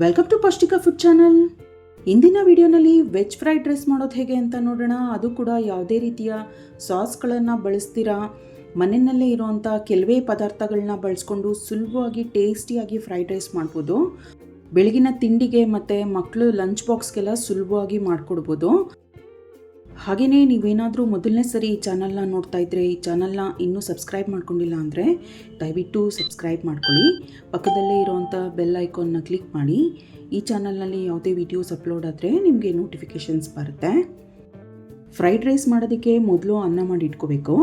Welcome to ಪೌಷ್ಟಿಕ food channel. ಇಂದಿನ ವಿಡಿಯೋನಲ್ಲಿ ವೆಜ್ ಫ್ರೈಡ್ ರೈಸ್ ಮಾಡೋದು ಹೇಗೆ ಅಂತ ನೋಡೋಣ. ಅದು ಕೂಡ ಯಾವುದೇ ರೀತಿಯ ಸಾಸ್ಗಳನ್ನು ಬಳಸ್ತೀರಾ, ಮನೆಯಲ್ಲೇ ಇರುವಂಥ ಕೆಲವೇ ಪದಾರ್ಥಗಳನ್ನ ಬಳಸ್ಕೊಂಡು ಸುಲಭವಾಗಿ ಟೇಸ್ಟಿಯಾಗಿ ಫ್ರೈಡ್ ರೈಸ್ ಮಾಡ್ಬೋದು. ಬೆಳಗಿನ ತಿಂಡಿಗೆ ಮತ್ತು ಮಕ್ಕಳು ಲಂಚ್ ಬಾಕ್ಸ್ಗೆಲ್ಲ ಸುಲಭವಾಗಿ ಮಾಡಿಕೊಡ್ಬೋದು. ಹಾಗೆಯೇ ನೀವೇನಾದರೂ ಮೊದಲನೇ ಸರಿ ಈ ಚಾನಲ್ನ ನೋಡ್ತಾ ಇದ್ದರೆ ಈ ಚಾನಲ್ನ ಇನ್ನೂ ಸಬ್ಸ್ಕ್ರೈಬ್ ಮಾಡ್ಕೊಂಡಿಲ್ಲ ಅಂದರೆ ದಯವಿಟ್ಟು ಸಬ್ಸ್ಕ್ರೈಬ್ ಮಾಡ್ಕೊಳ್ಳಿ. ಪಕ್ಕದಲ್ಲೇ ಇರೋವಂಥ ಬೆಲ್ ಐಕಾನ್ನ ಕ್ಲಿಕ್ ಮಾಡಿ. ಈ ಚಾನಲ್ನಲ್ಲಿ ಯಾವುದೇ ವೀಡಿಯೋಸ್ ಅಪ್ಲೋಡ್ ಆದರೆ ನಿಮಗೆ ನೋಟಿಫಿಕೇಷನ್ಸ್ ಬರುತ್ತೆ. ಫ್ರೈಡ್ ರೈಸ್ ಮಾಡೋದಕ್ಕೆ ಮೊದಲು ಅನ್ನ ಮಾಡಿ ಇಟ್ಕೋಬೇಕು.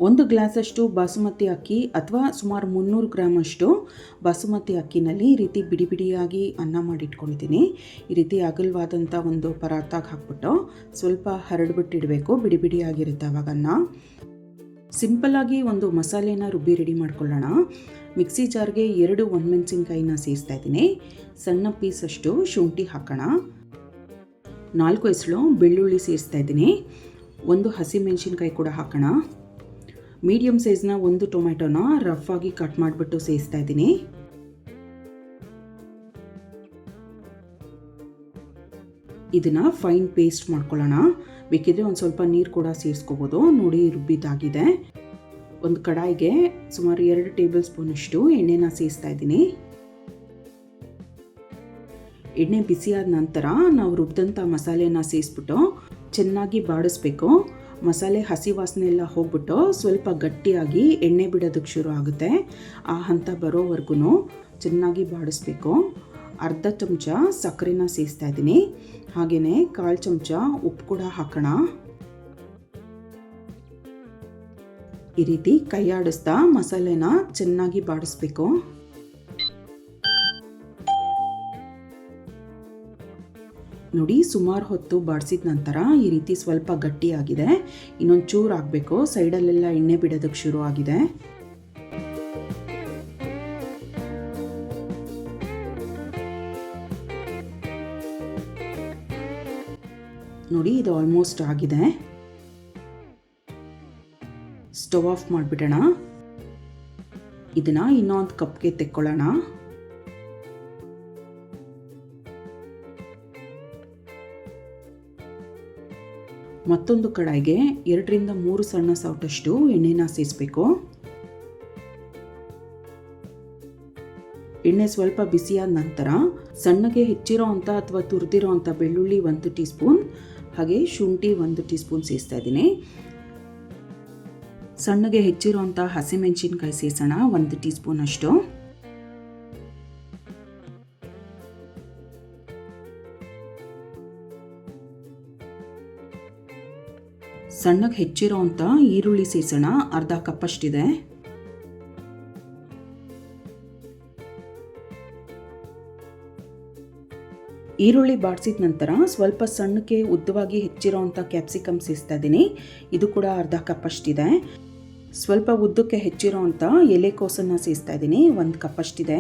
1 ಗ್ಲಾಸಷ್ಟು ಬಾಸುಮತಿ ಅಕ್ಕಿ ಅಥವಾ ಸುಮಾರು 300 ಗ್ರಾಮಷ್ಟು ಬಾಸುಮತಿ ಅಕ್ಕಿನಲ್ಲಿ ಈ ರೀತಿ ಬಿಡಿ ಬಿಡಿಯಾಗಿ ಅನ್ನ ಮಾಡಿಟ್ಕೊಂಡಿದ್ದೀನಿ. ಈ ರೀತಿ ಅಗಲವಾದಂಥ ಒಂದು ಪರಾತಾಗಿ ಹಾಕ್ಬಿಟ್ಟು ಸ್ವಲ್ಪ ಹರಡ್ಬಿಟ್ಟಿಡಬೇಕು. ಬಿಡಿ ಬಿಡಿಯಾಗಿರುತ್ತೆ ಅವಾಗ ಅನ್ನ. ಸಿಂಪಲ್ಲಾಗಿ ಒಂದು ಮಸಾಲೆನ ರುಬ್ಬಿ ರೆಡಿ ಮಾಡ್ಕೊಳ್ಳೋಣ. ಮಿಕ್ಸಿ ಜಾರ್ಗೆ 2 ಒಣಮೆಣಸಿನ್ಕಾಯಿನ ಸೇರಿಸ್ತಾ ಇದ್ದೀನಿ. ಸಣ್ಣ ಪೀಸಷ್ಟು ಶುಂಠಿ ಹಾಕೋಣ. 4 ಎಸಳು ಬೆಳ್ಳುಳ್ಳಿ ಸೇರಿಸ್ತಾ ಇದ್ದೀನಿ. 1 ಹಸಿಮೆಣಸಿನ್ಕಾಯಿ ಕೂಡ ಹಾಕೋಣ. ಮೀಡಿಯಮ್ ಸೈಜ್ನ 1 ಟೊಮೆಟೊನ ರಫ್ ಆಗಿ ಕಟ್ ಮಾಡಿಬಿಟ್ಟು ಸೇರಿಸ್ತಾ ಇದ್ದೀನಿ. ಇದನ್ನು ಫೈನ್ ಪೇಸ್ಟ್ ಮಾಡ್ಕೊಳ್ಳೋಣ. ಬೇಕಿದ್ರೆ ಒಂದು ಸ್ವಲ್ಪ ನೀರು ಕೂಡ ಸೇರಿಸ್ಕೋಬೋದು. ನೋಡಿ ರುಬ್ಬಿದ್ದಾಗಿದೆ. ಒಂದು ಕಡಾಯಿಗೆ ಸುಮಾರು 2 ಟೇಬಲ್ ಸ್ಪೂನಷ್ಟು ಎಣ್ಣೆನ ಸೇರಿಸ್ತಾ ಇದ್ದೀನಿ. ಎಣ್ಣೆ ಬಿಸಿಯಾದ ನಂತರ ನಾವು ರುಬ್ಬಿದಂಥ ಮಸಾಲೆನ ಸೇರಿಸ್ಬಿಟ್ಟು ಚೆನ್ನಾಗಿ ಬಾಡಿಸ್ಬೇಕು. ಮಸಾಲೆ ಹಸಿ ವಾಸನೆ ಎಲ್ಲ ಹೋಗ್ಬಿಟ್ಟು ಸ್ವಲ್ಪ ಗಟ್ಟಿಯಾಗಿ ಎಣ್ಣೆ ಬಿಡೋದಕ್ಕೆ ಶುರು ಆಗುತ್ತೆ. ಆ ಹಂತ ಬರೋವರೆಗೂ ಚೆನ್ನಾಗಿ ಬಾಡಿಸ್ಬೇಕು. ಅರ್ಧ ಚಮಚ ಸಕ್ಕರೆನ ಸೇರಿಸ್ತಾ ಇದ್ದೀನಿ. ಹಾಗೆಯೇ 1/4 ಚಮಚ ಉಪ್ಪು ಕೂಡ ಹಾಕೋಣ. ಈ ರೀತಿ ಕೈ ಆಡಿಸ್ತಾ ಮಸಾಲೆನ ಚೆನ್ನಾಗಿ ಬಾಡಿಸ್ಬೇಕು. ನೋಡಿ ಸುಮಾರು ಹೊತ್ತು ಬಾಡಿಸಿದ ನಂತರ ಈ ರೀತಿ ಸ್ವಲ್ಪ ಗಟ್ಟಿಯಾಗಿದೆ. ಇನ್ನೊಂದು ಚೂರು ಆಗಬೇಕು. ಸೈಡಲ್ಲೆಲ್ಲ ಎಣ್ಣೆ ಬಿಡೋದಕ್ಕೆ ಶುರು ಆಗಿದೆ. ನೋಡಿ ಇದು ಆಲ್ಮೋಸ್ಟ್ ಆಗಿದೆ. ಸ್ಟವ್ ಆಫ್ ಮಾಡಿಬಿಡೋಣ. ಇದನ್ನು ಇನ್ನೊಂದು ಕಪ್ಗೆ ತೆಕ್ಕೊಳ್ಳೋಣ. ಮತ್ತೊಂದು ಕಡಾಯಿಗೆ 2 ರಿಂದ 3 ಸಣ್ಣ ಸೌಟಷ್ಟು ಎಣ್ಣೆನ ಸೇರಿಸಬೇಕು. ಎಣ್ಣೆ ಸ್ವಲ್ಪ ಬಿಸಿಯಾದ ನಂತರ ಸಣ್ಣಗೆ ಹೆಚ್ಚಿರೋ ಅಂಥ ಅಥವಾ ತುರಿದಿರೋ ಅಂಥ ಬೆಳ್ಳುಳ್ಳಿ 1 ಟೀ ಸ್ಪೂನ್ ಹಾಗೆ ಶುಂಠಿ 1 ಟೀ ಸ್ಪೂನ್ ಸೇರಿಸ್ತಾ ಇದ್ದೀನಿ. ಸಣ್ಣಗೆ ಹೆಚ್ಚಿರೋ ಅಂಥ ಹಸಿಮೆಣಸಿನ್ಕಾಯಿ ಸೇರಿಸೋಣ 1 ಟೀ ಸ್ಪೂನ್ ಅಷ್ಟು. ಸಣ್ಣಗೆ ಹೆಚ್ಚಿರೋ ಅಂಥ ಈರುಳ್ಳಿ ಸೇರಿಸೋಣ. ಅರ್ಧ ಕಪ್ಪಷ್ಟಿದೆ. ಈರುಳ್ಳಿ ಬಾಡಿಸಿದ ನಂತರ ಸ್ವಲ್ಪ ಸಣ್ಣಕ್ಕೆ ಉದ್ದವಾಗಿ ಹೆಚ್ಚಿರೋ ಅಂಥ ಕ್ಯಾಪ್ಸಿಕಮ್ ಸೇರಿಸ್ತಾ ಇದ್ದೀನಿ. ಇದು ಕೂಡ ಅರ್ಧ ಕಪ್ಪಷ್ಟಿದೆ. ಸ್ವಲ್ಪ ಉದ್ದಕ್ಕೆ ಹೆಚ್ಚಿರೋ ಅಂಥ ಎಲೆಕೋಸನ್ನು ಸೇರಿಸ್ತಾ ಇದ್ದೀನಿ. 1 ಕಪ್ಪಷ್ಟಿದೆ.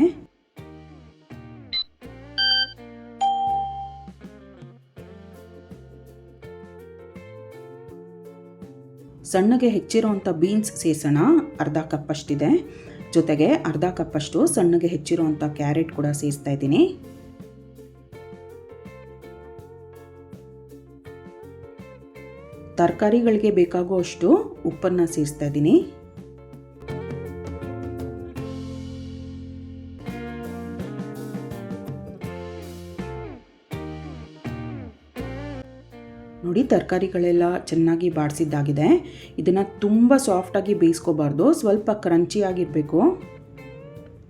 ಸಣ್ಣಗೆ ಹೆಚ್ಚಿರೋ ಅಂಥ ಬೀನ್ಸ್ ಸೇರಿಸೋಣ. ಅರ್ಧ ಕಪ್ಪಷ್ಟಿದೆ. ಜೊತೆಗೆ ಅರ್ಧ ಕಪ್ಪಷ್ಟು ಸಣ್ಣಗೆ ಹೆಚ್ಚಿರೋ ಅಂಥ ಕ್ಯಾರೆಟ್ ಕೂಡ ಸೇರಿಸ್ತಾ ಇದ್ದೀನಿ. ತರಕಾರಿಗಳಿಗೆ ಬೇಕಾಗುವಷ್ಟು ಉಪ್ಪನ್ನು ಸೇರಿಸ್ತಾ ಇದ್ದೀನಿ. ನೋಡಿ ತರಕಾರಿಗಳೆಲ್ಲ ಚೆನ್ನಾಗಿ ಬಾಡಿಸಿದ್ದಾಗಿದೆ. ಇದನ್ನು ತುಂಬ ಸಾಫ್ಟಾಗಿ ಬೇಯಿಸ್ಕೋಬಾರ್ದು, ಸ್ವಲ್ಪ ಕ್ರಂಚಿಯಾಗಿರಬೇಕು.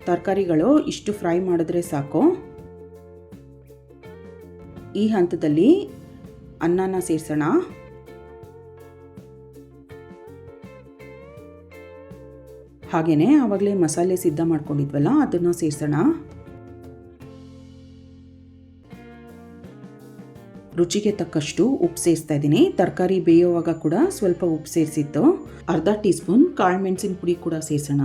ತರಕಾರಿಗಳು ಇಷ್ಟು ಫ್ರೈ ಮಾಡಿದ್ರೆ ಸಾಕು. ಈ ಹಂತದಲ್ಲಿ ಅನ್ನನ ಸೇರಿಸೋಣ. ಹಾಗೆಯೇ ಆವಾಗಲೇ ಮಸಾಲೆ ಸಿದ್ಧ ಮಾಡ್ಕೊಂಡಿದ್ವಲ್ಲ ಅದನ್ನು ಸೇರಿಸೋಣ. ರುಚಿಗೆ ತಕ್ಕಷ್ಟು ಉಪ್ಪು ಸೇರಿಸ್ತಾ ಇದ್ದೀನಿ. ತರಕಾರಿ ಬೇಯುವಾಗ ಕೂಡ ಸ್ವಲ್ಪ ಉಪ್ಪು ಸೇರಿಸಿತ್ತು. ಅರ್ಧ ಟೀ ಸ್ಪೂನ್ ಕಾಳು ಮೆಣಸಿನ ಪುಡಿ ಕೂಡ ಸೇರಿಸೋಣ.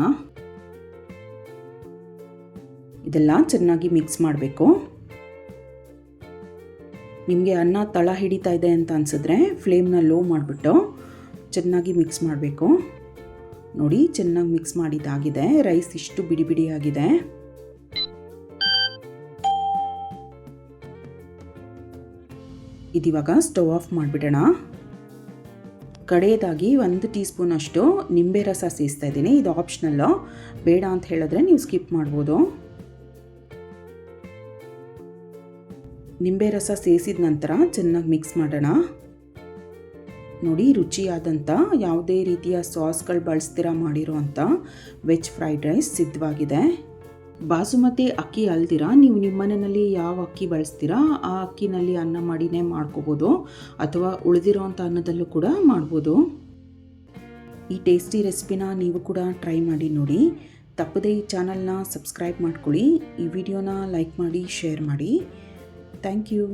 ಇದೆಲ್ಲ ಚೆನ್ನಾಗಿ ಮಿಕ್ಸ್ ಮಾಡಬೇಕು. ನಿಮಗೆ ಅನ್ನ ತಳ ಹಿಡಿತಾ ಇದೆ ಅಂತ ಅನಿಸಿದ್ರೆ ಫ್ಲೇಮ್ನ ಲೋ ಮಾಡಿಬಿಟ್ಟು ಚೆನ್ನಾಗಿ ಮಿಕ್ಸ್ ಮಾಡಬೇಕು. ನೋಡಿ ಚೆನ್ನಾಗಿ ಮಿಕ್ಸ್ ಮಾಡಿದ್ದಾಗಿದೆ. ರೈಸ್ ಇಷ್ಟು ಬಿಡಿ ಬಿಡಿಯಾಗಿದೆ. ಇದಿವಾಗ ಸ್ಟವ್ ಆಫ್ ಮಾಡಿಬಿಡೋಣ. ಕಡೆಯದಾಗಿ 1 ಟೀ ಸ್ಪೂನಷ್ಟು ನಿಂಬೆ ರಸ ಸೇರಿಸ್ತಾ ಇದ್ದೀನಿ. ಇದು ಆಪ್ಷನಲ್ಲು, ಬೇಡ ಅಂತ ಹೇಳಿದ್ರೆ ನೀವು ಸ್ಕಿಪ್ ಮಾಡ್ಬೋದು. ನಿಂಬೆ ರಸ ಸೇರಿಸಿದ ನಂತರ ಚೆನ್ನಾಗಿ ಮಿಕ್ಸ್ ಮಾಡೋಣ. ನೋಡಿ, ರುಚಿಯಾದಂಥ ಯಾವುದೇ ರೀತಿಯ ಸಾಸ್ಗಳು ಬಳಸ್ತೀರಾ ಮಾಡಿರೋ ಅಂಥ ವೆಜ್ ಫ್ರೈಡ್ ರೈಸ್ ಸಿದ್ಧವಾಗಿದೆ. ಬಾಸುಮತಿ ಅಕ್ಕಿ ಅಲ್ದಿರ ನೀವು ನಿಮ್ಮ ಮನೆಯಲ್ಲಿ ಯಾವ ಅಕ್ಕಿ ಬಳಸ್ತೀರಾ ಆ ಅಕ್ಕಿನಲ್ಲಿ ಅನ್ನ ಮಾಡಿನೇ ಮಾಡ್ಕೋಬೋದು, ಅಥವಾ ಉಳಿದಿರೋ ಅಂಥ ಅನ್ನದಲ್ಲೂ ಕೂಡ ಮಾಡ್ಬೋದು. ಈ ಟೇಸ್ಟಿ ರೆಸಿಪಿನ ನೀವು ಕೂಡ ಟ್ರೈ ಮಾಡಿ ನೋಡಿ. ತಪ್ಪದೇ ಈ ಚಾನಲ್ನ ಸಬ್ಸ್ಕ್ರೈಬ್ ಮಾಡ್ಕೊಳ್ಳಿ. ಈ ವಿಡಿಯೋನ ಲೈಕ್ ಮಾಡಿ, ಶೇರ್ ಮಾಡಿ. Thank you.